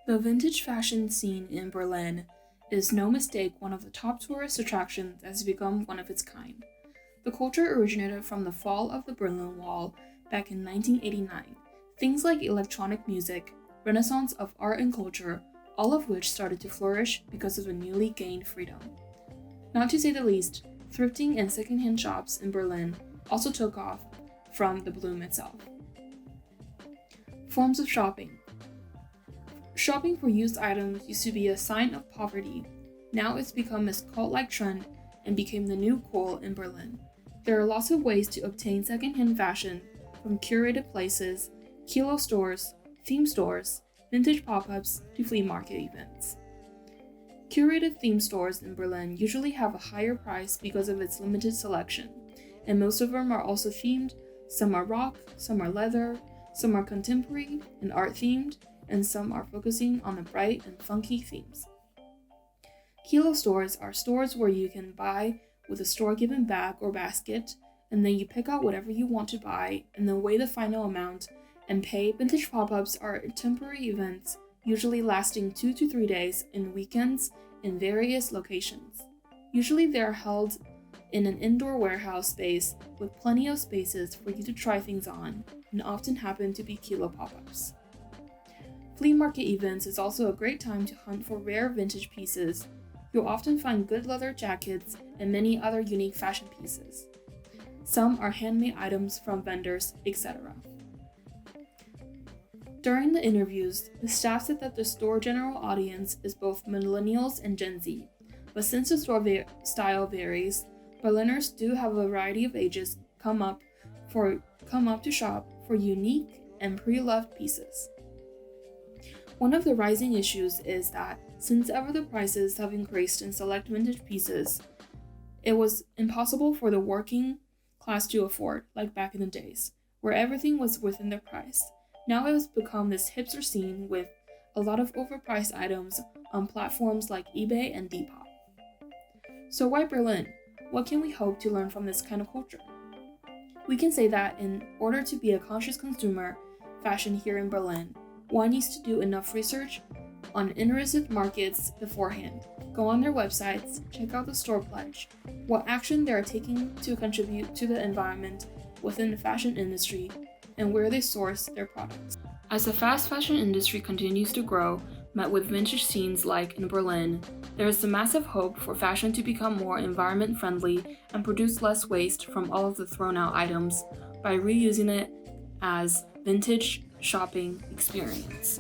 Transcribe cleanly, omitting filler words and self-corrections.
The vintage fashion scene in Berlin is no mistake one of the top tourist attractions that has become one of its kind. The culture originated from the fall of the Berlin Wall back in 1989. Things like electronic music, renaissance of art and culture, all of which started to flourish because of the newly gained freedom. Not to say the least, thrifting and secondhand shops in Berlin also took off from the bloom itself. Forms of shopping. Shopping for used items used to be a sign of poverty. Now it's become this cult-like trend and became the new cool in Berlin. There are lots of ways to obtain secondhand fashion, from curated places, kilo stores, theme stores, vintage pop-ups, to flea market events. Curated theme stores in Berlin usually have a higher price because of its limited selection, and most of them are also themed. Some are rock, some are leather, some are contemporary and art themed, and some are focusing on the bright and funky themes. Kilo stores are stores where you can buy with a store-given bag or basket, and then you pick out whatever you want to buy and then weigh the final amount and pay. Vintage pop-ups are temporary events, usually lasting 2 to 3 days in weekends in various locations. Usually they are held in an indoor warehouse space with plenty of spaces for you to try things on, and often happen to be kilo pop-ups. Flea market events is also a great time to hunt for rare vintage pieces. You'll often find good leather jackets and many other unique fashion pieces. Some are handmade items from vendors, etc. During the interviews, the staff said that the store general audience is both millennials and Gen Z, but since the store style varies, Berliners do have a variety of ages come up to shop for unique and pre-loved pieces. One of the rising issues is that since ever the prices have increased in select vintage pieces, it was impossible for the working class to afford, like back in the days, where everything was within their price. Now it has become this hipster scene with a lot of overpriced items on platforms like eBay and Depop. So why Berlin? What can we hope to learn from this kind of culture? We can say that in order to be a conscious consumer fashion here in Berlin, one needs to do enough research on interested markets beforehand. Go on their websites, check out the store pledge, what action they are taking to contribute to the environment within the fashion industry, and where they source their products. As the fast fashion industry continues to grow, met with vintage scenes like in Berlin, there is a massive hope for fashion to become more environment friendly and produce less waste from all of the thrown out items by reusing it as vintage shopping experience.